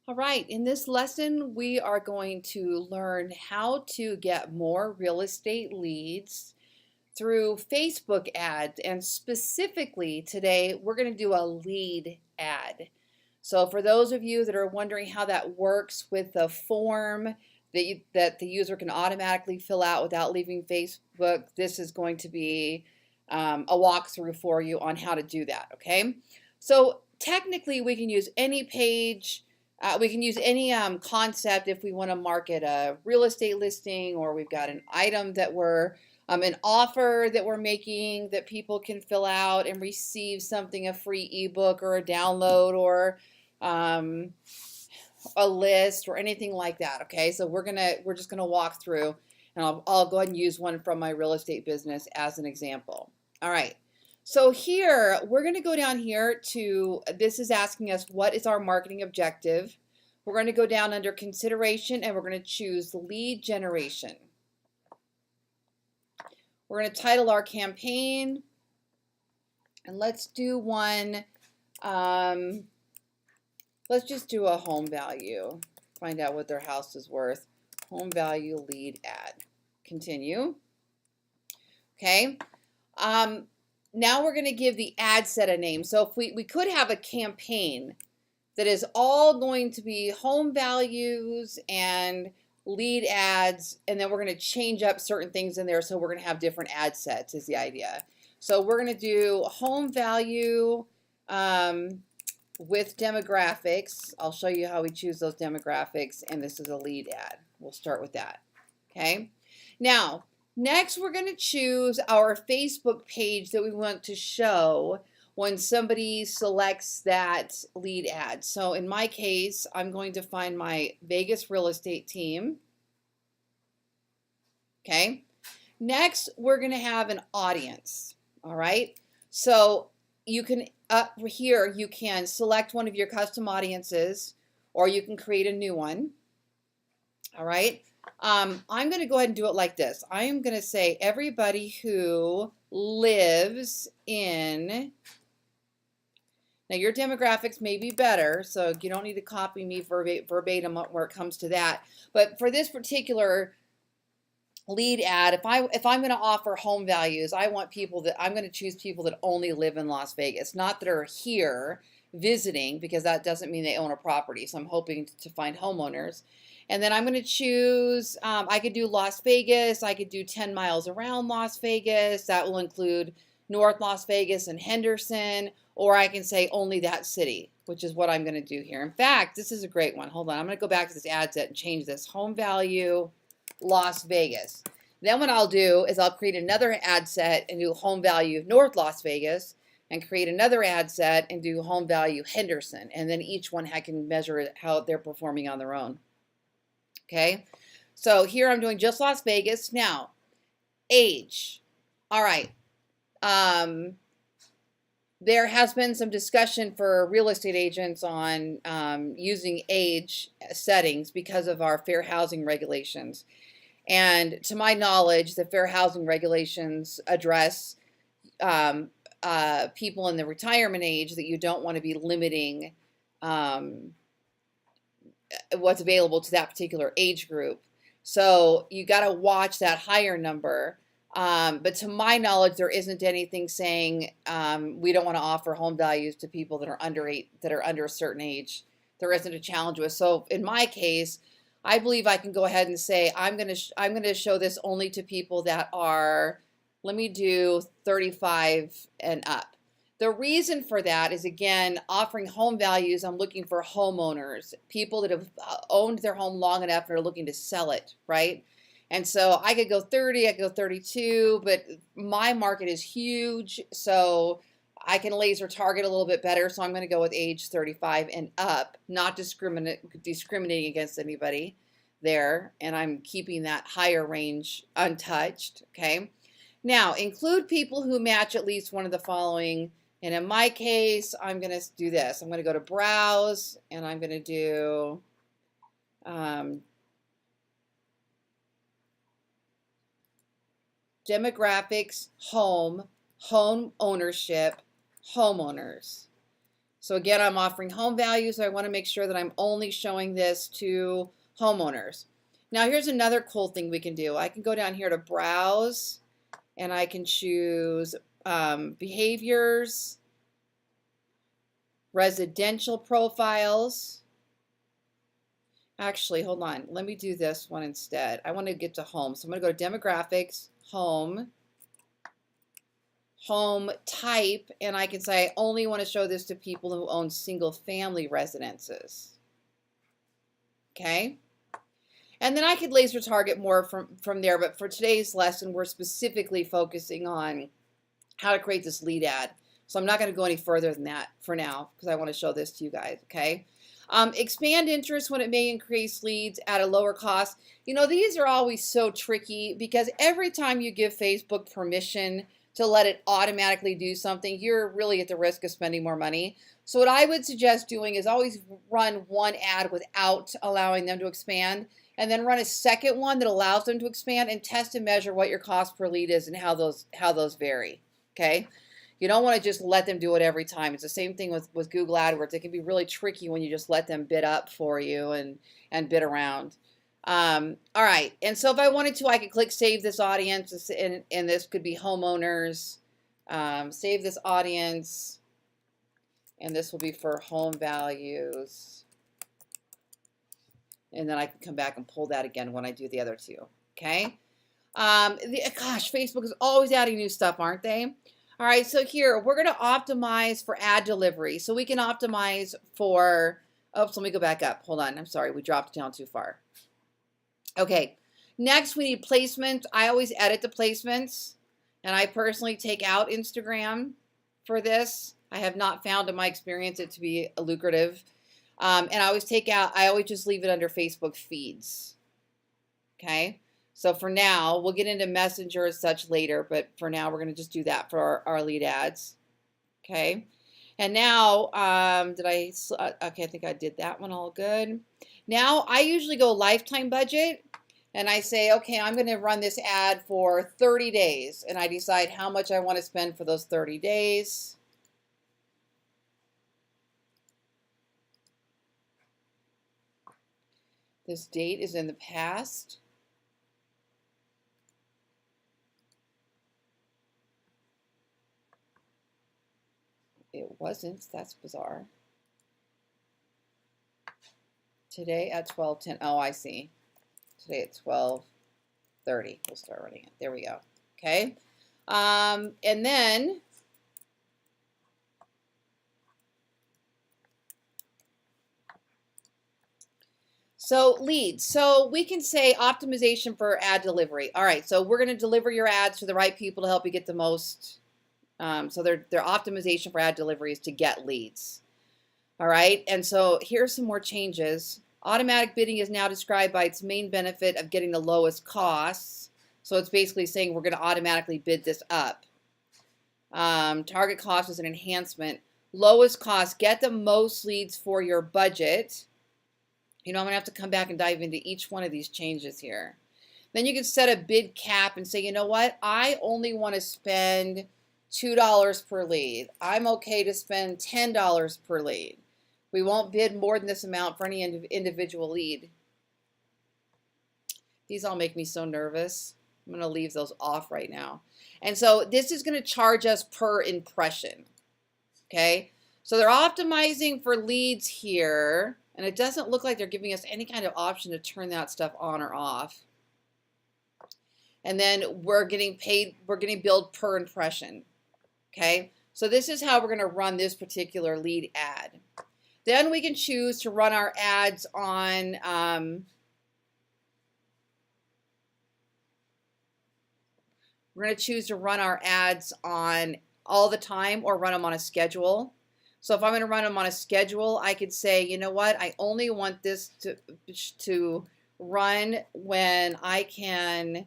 All right, in this lesson, we are going to learn how to get more real estate leads through Facebook ads. And specifically today, we're going to do a lead ad. So for those of you that are wondering how that works with the form that the user can automatically fill out without leaving Facebook, this is going to be a walkthrough for you on how to do that, okay? So technically, we can use any page. We can use any concept if we want to market a real estate listing, or we've got an item that we're an offer that we're making that people can fill out and receive something, a free ebook or a download or a list or anything like that. Okay, so we're just gonna walk through, and I'll go ahead and use one from my real estate business as an example. All right. So here, we're going to go down here to, this is asking us what is our marketing objective. We're going to go down under consideration and we're going to choose lead generation. We're going to title our campaign, and let's do one, let's just do a home value. Find out what their house is worth. Home value lead ad. Continue. Okay. Now we're going to give the ad set a name. So if we could have a campaign that is all going to be home values and lead ads, and then we're going to change up certain things in there, so we're going to have different ad sets is the idea. So we're going to do home value with demographics. I'll show you how we choose those demographics, and this is a lead ad. We'll start with that. Okay. Now, next, we're going to choose our Facebook page that we want to show when somebody selects that lead ad. So in my case, I'm going to find my Vegas real estate team. Okay. Next, we're going to have an audience. All right. So you can, up here, you can select one of your custom audiences, or you can create a new one. All right. I'm going to go ahead and do it like this. I am going to say everybody who lives in, now your demographics may be better, so you don't need to copy me verbatim where it comes to that. But for this particular lead ad, if I'm going to offer home values, I want people that, I'm going to choose people that only live in Las Vegas, not that are here visiting, because that doesn't mean they own a property. So I'm hoping to find homeowners. And then I'm going to choose, I could do Las Vegas, I could do 10 miles around Las Vegas. That will include North Las Vegas and Henderson, or I can say only that city, which is what I'm going to do here. In fact, this is a great one. Hold on, I'm going to go back to this ad set and change this. Home value, Las Vegas. Then what I'll do is I'll create another ad set and do home value North Las Vegas, and create another ad set and do home value Henderson. And then each one I can measure how they're performing on their own. Okay, so here I'm doing just Las Vegas. Now, age. All right. There has been some discussion for real estate agents on using age settings because of our fair housing regulations. And to my knowledge, the fair housing regulations address people in the retirement age, that you don't want to be limiting what's available to that particular age group. So you got to watch that higher number. But to my knowledge, there isn't anything saying we don't want to offer home values to people that are under a certain age. There isn't a challenge with. So in my case, I believe I can go ahead and say I'm going to show this only to people that are, let me do 35 and up. The reason for that is, again, offering home values. I'm looking for homeowners, people that have owned their home long enough and are looking to sell it, right? And so I could go 30, I could go 32, but my market is huge, so I can laser target a little bit better. So I'm going to go with age 35 and up, not discriminating against anybody there, and I'm keeping that higher range untouched. Okay. Now, include people who match at least one of the following. And in my case, I'm going to do this. I'm going to go to Browse, and I'm going to do demographics, home ownership, homeowners. So again, I'm offering home value, so I want to make sure that I'm only showing this to homeowners. Now here's another cool thing we can do. I can go down here to browse, and I can choose behaviors, residential profiles. Actually, hold on. Let me do this one instead. I want to get to home. So I'm going to go to demographics, home type, and I can say I only want to show this to people who own single family residences. Okay. And then I could laser target more from there, but for today's lesson, we're specifically focusing on how to create this lead ad. So I'm not going to go any further than that for now because I want to show this to you guys, okay? Expand interest when it may increase leads at a lower cost. You know, these are always so tricky because every time you give Facebook permission to let it automatically do something, you're really at the risk of spending more money. So what I would suggest doing is always run one ad without allowing them to expand, and then run a second one that allows them to expand, and test and measure what your cost per lead is and how those vary. Okay, you don't want to just let them do it every time. It's the same thing with Google AdWords. It can be really tricky when you just let them bid up for you and bid around. All right, and so if I wanted to, I could click save this audience, and this could be homeowners. Save this audience, and this will be for home values. And then I can come back and pull that again when I do the other two, okay? Gosh, Facebook is always adding new stuff, aren't they? All right, so here, we're going to optimize for ad delivery. So we can optimize for, oops, let me go back up. Hold on, I'm sorry, we dropped down too far. Okay, next we need placements. I always edit the placements, and I personally take out Instagram for this. I have not found in my experience it to be lucrative. And I always just leave it under Facebook feeds. Okay, so for now, we'll get into Messenger as such later, but for now, we're going to just do that for our lead ads. Okay, and now, okay, I think I did that one all good. Now, I usually go lifetime budget, and I say, okay, I'm going to run this ad for 30 days, and I decide how much I want to spend for those 30 days. This date is in the past. It wasn't. That's bizarre. Today at 12:10. Oh, I see. Today at 12:30. We'll start running it. There we go. Okay. And then so leads. So we can say optimization for ad delivery. All right, so we're going to deliver your ads to the right people to help you get the most. So their optimization for ad delivery is to get leads. All right, and so here's some more changes. Automatic bidding is now described by its main benefit of getting the lowest costs. So it's basically saying we're going to automatically bid this up. Target cost is an enhancement. Lowest cost, get the most leads for your budget. You know, I'm going to have to come back and dive into each one of these changes here. Then you can set a bid cap and say, you know what? I only want to spend $2 per lead. I'm okay to spend $10 per lead. We won't bid more than this amount for any individual lead. These all make me so nervous. I'm going to leave those off right now. And so this is going to charge us per impression. Okay? So they're optimizing for leads here. And it doesn't look like they're giving us any kind of option to turn that stuff on or off. And then we're getting paid, we're getting billed per impression. Okay, so this is how we're going to run this particular lead ad. Then we can choose to run our ads on, we're going to choose to run our ads on all the time or run them on a schedule. So if I'm going to run them on a schedule, I could say, you know what, I only want this to run when I can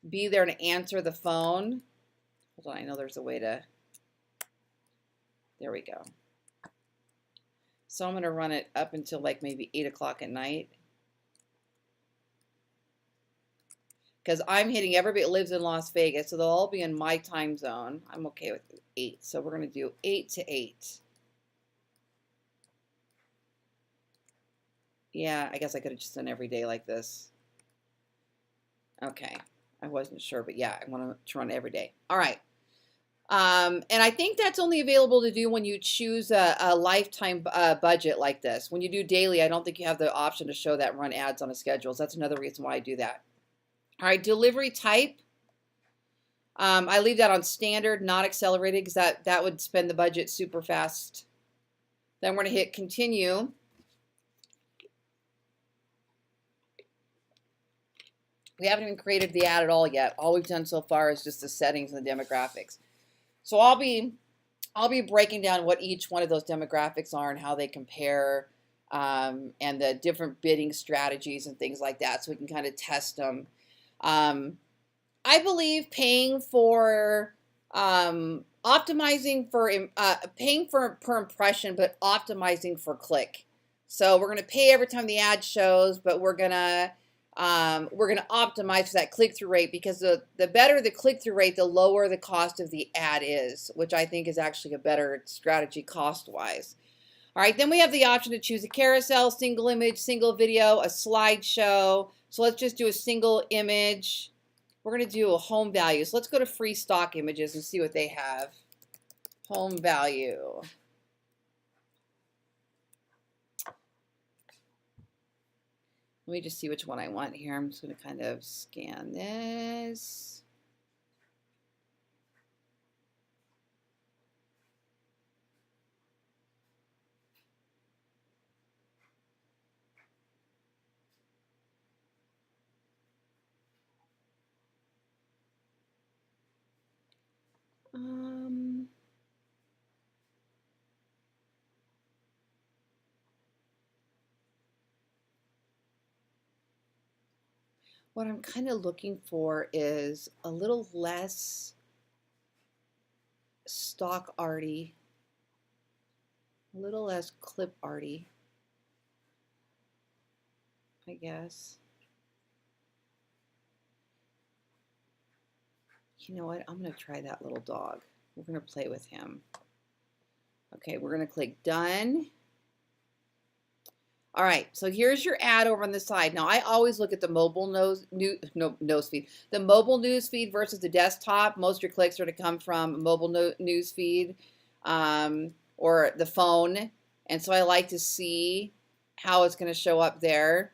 be there to answer the phone. Hold on, I know there's a way to, there we go. So I'm going to run it up until like maybe 8 o'clock at night. Because I'm hitting everybody that lives in Las Vegas, so they'll all be in my time zone. I'm okay with 8. So we're going to do 8 to 8. Yeah, I guess I could have just done every day like this. Okay, I wasn't sure, but yeah, I want to run every day. All right. And I think that's only available to do when you choose a lifetime budget like this. When you do daily, I don't think you have the option to show that run ads on a schedule. So that's another reason why I do that. All right, delivery type. I leave that on standard, not accelerated, because that would spend the budget super fast. Then we're going to hit continue. We haven't even created the ad at all yet. All we've done so far is just the settings and the demographics. So I'll be breaking down what each one of those demographics are and how they compare, and the different bidding strategies and things like that, so we can kind of test them. I believe paying for optimizing for paying for per impression, but optimizing for click. So we're going to pay every time the ad shows, but we're going to optimize for that click-through rate, because the better the click-through rate, the lower the cost of the ad is, which I think is actually a better strategy cost-wise. All right, then we have the option to choose a carousel, single image, single video, a slideshow. So let's just do a single image. We're going to do a home value. So let's go to free stock images and see what they have. Home value. Let me just see which one I want here. I'm just going to kind of scan this. What I'm kind of looking for is a little less stock arty, a little less clip arty, I guess. You know what? I'm going to try that little dog. We're going to play with him. Okay, we're going to click done. All right, so here's your ad over on the side. Now, I always look at the mobile news feed. The mobile news feed versus the desktop. Most of your clicks are to come from mobile news feed, or the phone. And so I like to see how it's going to show up there.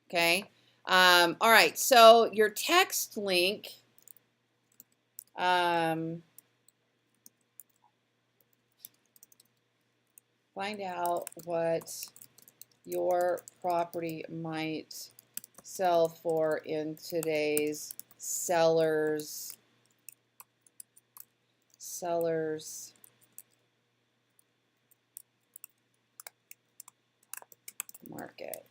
Okay. All right, so your text link. Find out what your property might sell for in today's sellers market.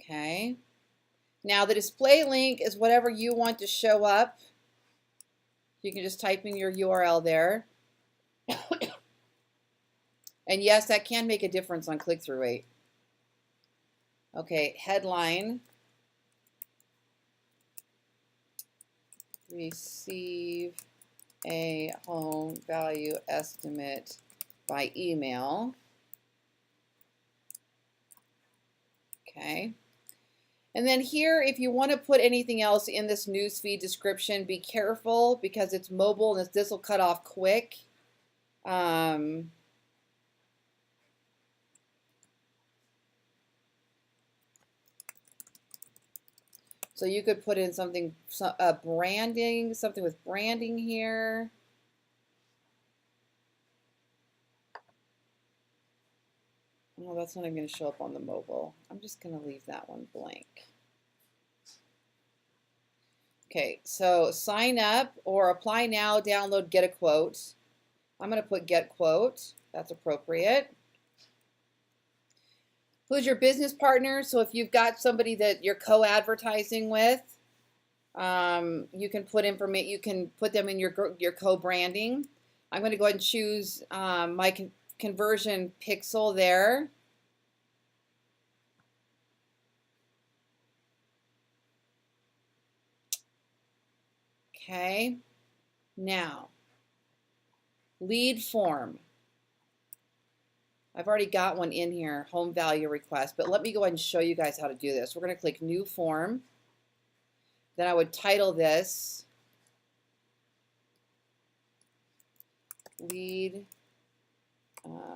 Okay. Now the display link is whatever you want to show up. You can just type in your URL there. And yes, that can make a difference on click-through rate. Okay, headline. Receive a home value estimate by email. Okay. And then here, if you want to put anything else in this newsfeed description, be careful because it's mobile and this will cut off quick. So you could put in something, branding, something with branding here. No, that's not even going to show up on the mobile. I'm just going to leave that one blank. Okay, so sign up or apply now, download, get a quote. I'm going to put get quote. That's appropriate. Who's your business partner? So if you've got somebody that you're co-advertising with, you can put information. You can put them in your co-branding. I'm going to go ahead and choose my conversion pixel there. Okay. Now, lead form. I've already got one in here, home value request, but let me go ahead and show you guys how to do this. We're going to click new form. Then I would title this lead,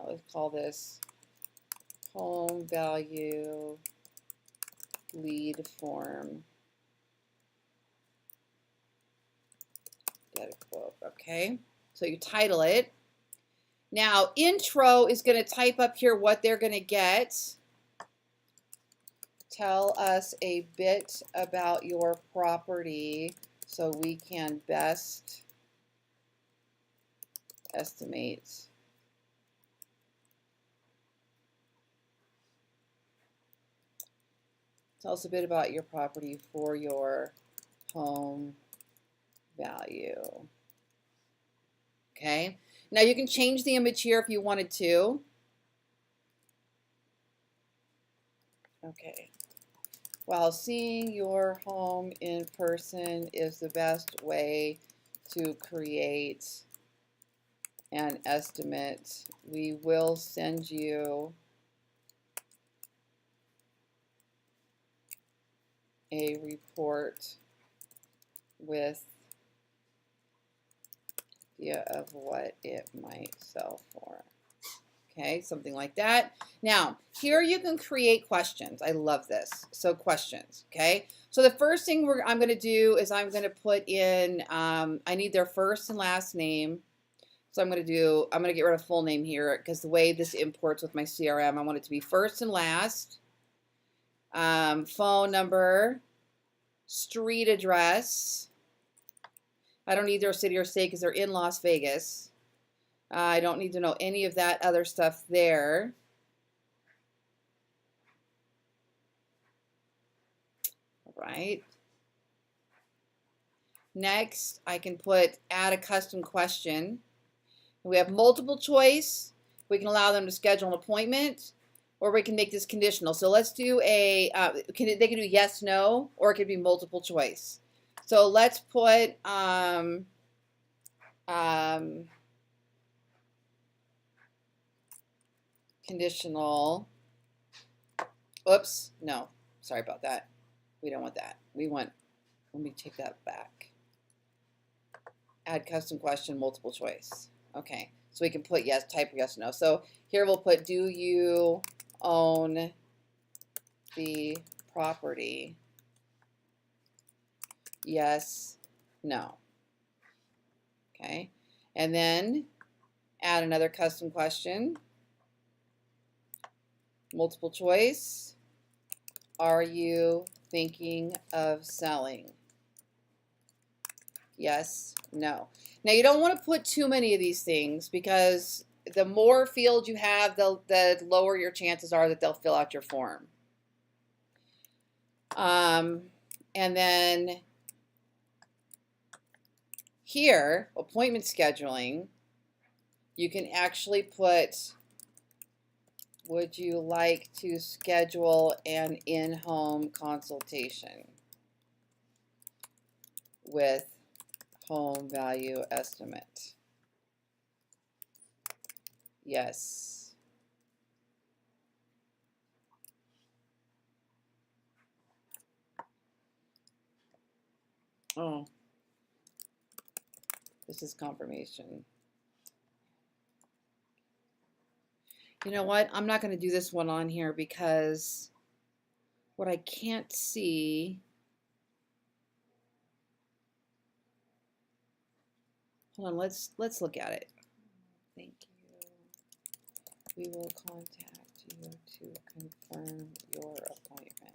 let's call this home value lead form. Get a quote, okay? So you title it. Now, intro is going to type up here what they're going to get. Tell us a bit about your property so we can best estimate. Tell us a bit about your property for your home value. Okay. Now you can change the image here if you wanted to. Okay. While seeing your home in person is the best way to create an estimate, we will send you a report with idea of what it might sell for. Okay, something like that. Now, here you can create questions. I love this. So questions, okay? So the first thing I'm going to do is I'm going to put in, I need their first and last name. So I'm going to get rid of full name here because the way this imports with my CRM, I want it to be first and last, phone number, street address. I don't need their city or state because they're in Las Vegas. I don't need to know any of that other stuff there. All right. Next, I can add a custom question. We have multiple choice. We can allow them to schedule an appointment, or we can make this conditional. So let's do they can do yes, no, or it could be multiple choice. So let's put conditional. Oops, no, sorry about that. We don't want that. Let me take that back. Add custom question, multiple choice. Okay, so we can put yes, type yes, no. So here we'll put, do you own the property? Yes, no. Okay, and then add another custom question. Multiple choice. Are you thinking of selling? Yes, no. Now you don't want to put too many of these things because the more fields you have, the lower your chances are that they'll fill out your form. And then here, appointment scheduling, you can actually put, would you like to schedule an in-home consultation with home value estimate? Yes. Oh, this is confirmation. You know what? I'm not going to do this one on here because what I can't see. Hold on, let's look at it. Thank you. We will contact you to confirm your appointment.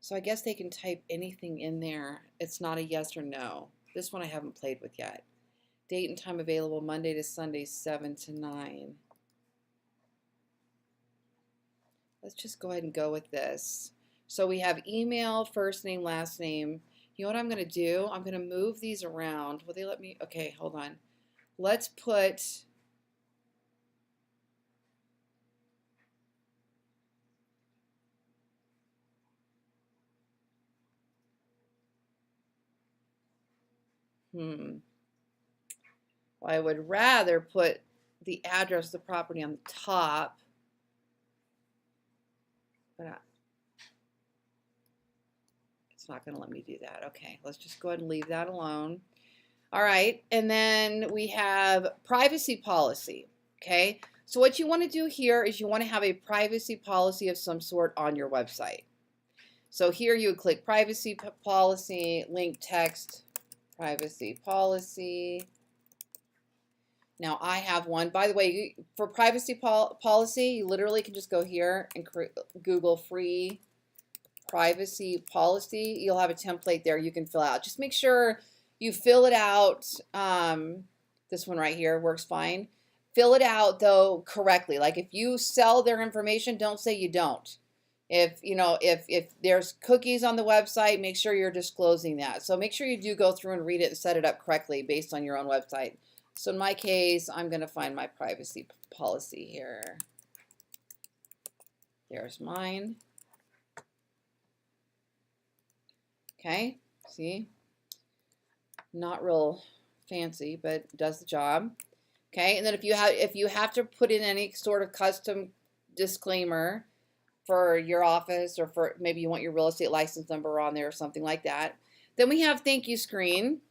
So I guess they can type anything in there. It's not a yes or no. This one I haven't played with yet. Date and time available Monday to Sunday, 7 to 9. Let's just go ahead and go with this. So we have email, first name, last name. You know what I'm going to do? I'm going to move these around. Will they let me? Okay, hold on. Let's put Well, I would rather put the address of the property on the top, but it's not going to let me do that. Okay, let's just go ahead and leave that alone. All right, and then we have privacy policy. Okay, so what you want to do here is you want to have a privacy policy of some sort on your website. So here you would click privacy policy, link text, privacy policy. Now I have one. By the way, for privacy policy, you literally can just go here and Google free privacy policy. You'll have a template there you can fill out. Just make sure you fill it out. This one right here works fine. Fill it out though correctly. Like if you sell their information, don't say you don't. If there's cookies on the website, make sure you're disclosing that. So make sure you do go through and read it and set it up correctly based on your own website. So in my case, I'm going to find my privacy policy here. There's mine. Okay, see? Not real fancy, but does the job. Okay, and then if you have to put in any sort of custom disclaimer for your office, or for maybe you want your real estate license number on there or something like that, then we have thank you screen.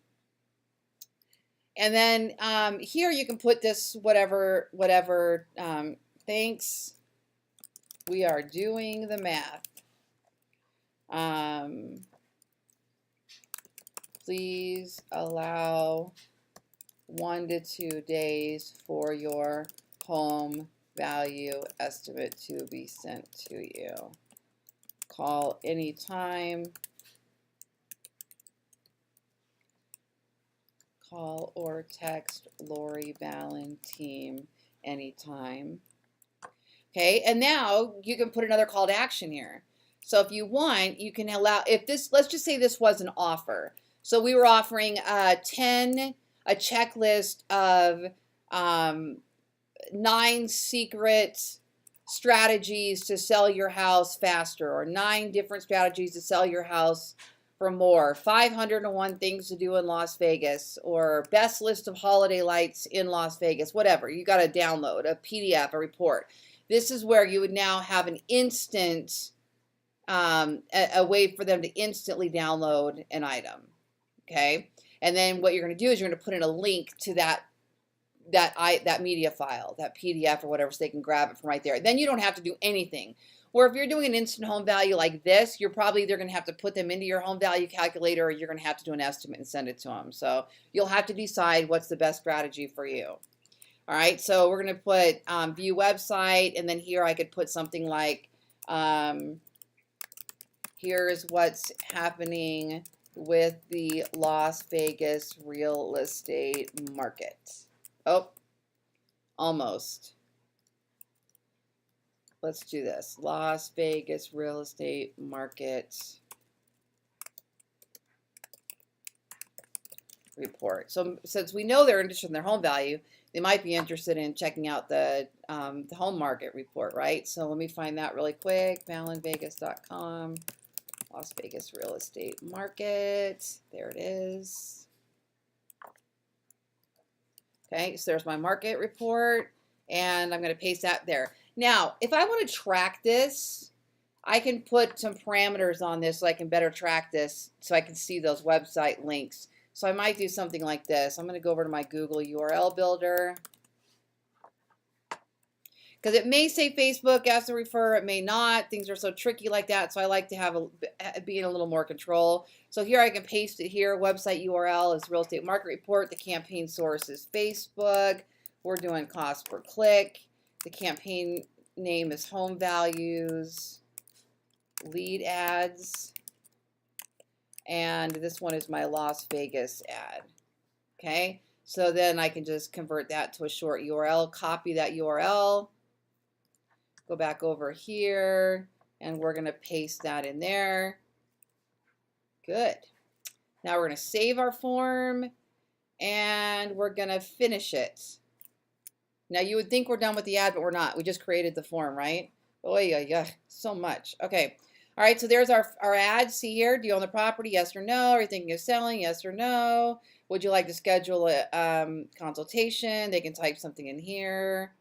And then here you can put this whatever, thanks, we are doing the math. Please allow 1 to 2 days for your home value estimate to be sent to you. Call anytime. Call or text Lori Ballen team anytime. Okay, and now you can put another call to action here. So if you want, you can allow, if this, let's just say this was an offer. So we were offering a checklist of 9 secret strategies to sell your house faster, or 9 different strategies to sell your house for more, 501 things to do in Las Vegas, or best list of holiday lights in Las Vegas, whatever. You got to download a PDF, a report. This is where you would now have an instant, a way for them to instantly download an item. Okay, and then what you're going to do is you're going to put in a link to that media file, that PDF or whatever, so they can grab it from right there. Then you don't have to do anything. Or if you're doing an instant home value like this, you're probably either going to have to put them into your home value calculator, or you're going to have to do an estimate and send it to them. So you'll have to decide what's the best strategy for you. All right, so we're going to put view website, and then here I could put something like, here's what's happening with the Las Vegas real estate market. Oh, almost. Let's do this. Las Vegas real estate market report. So since we know they're interested in their home value, they might be interested in checking out the home market report, right? So let me find that really quick. ballenvegas.com. Las Vegas real estate market. There it is. Okay, so there's my market report, and I'm going to paste that there. Now, if I want to track this, I can put some parameters on this so I can better track this, so I can see those website links. So I might do something like this. I'm going to go over to my Google URL builder, because it may say Facebook as a refer, it may not. Things are so tricky like that, so I like to have be in a little more control. So here I can paste it here. Website URL is real estate market report. The campaign source is Facebook. We're doing cost per click. The campaign name is home values, lead ads, and this one is my Las Vegas ad. Okay, so then I can just convert that to a short URL, copy that URL, go back over here, and we're going to paste that in there. Good. Now we're going to save our form, and we're going to finish it. Now you would think we're done with the ad, but we're not. We just created the form, right? Oh yeah, so much. Okay. All right, so there's our ad. See here, do you own the property? Yes or no. Are you thinking of selling? Yes or no. Would you like to schedule a consultation? They can type something in here.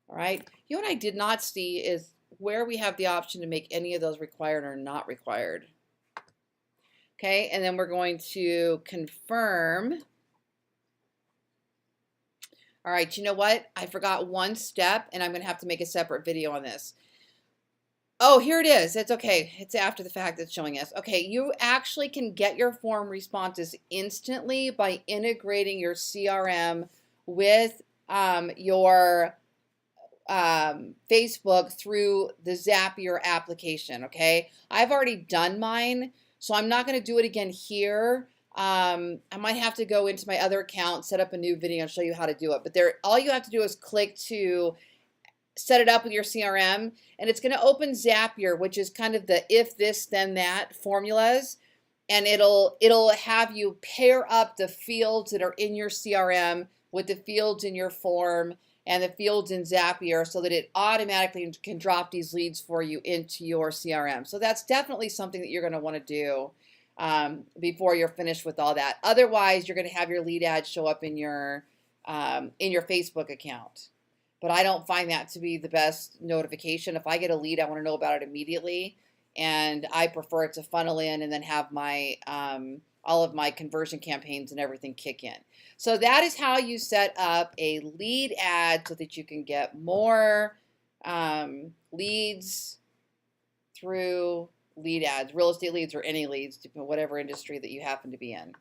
All right. You know what I did not see is where we have the option to make any of those required or not required. Okay, and then we're going to confirm. All right, you know what? I forgot one step, and I'm going to have to make a separate video on this. Oh, here it is. It's okay. It's after the fact that's showing us. Okay, you actually can get your form responses instantly by integrating your CRM with your Facebook through the Zapier application, okay? I've already done mine, so I'm not going to do it again here. I might have to go into my other account, set up a new video, and show you how to do it. But there, all you have to do is click to set it up with your CRM, and it's going to open Zapier, which is kind of the if this then that formulas, and it'll have you pair up the fields that are in your CRM with the fields in your form and the fields in Zapier so that it automatically can drop these leads for you into your CRM. So that's definitely something that you're going to want to do before you're finished with all that. Otherwise, you're going to have your lead ads show up in your Facebook account. But I don't find that to be the best notification. If I get a lead, I want to know about it immediately, and I prefer it to funnel in and then have my all of my conversion campaigns and everything kick in. So that is how you set up a lead ad so that you can get more leads through lead ads, real estate leads or any leads, whatever industry that you happen to be in.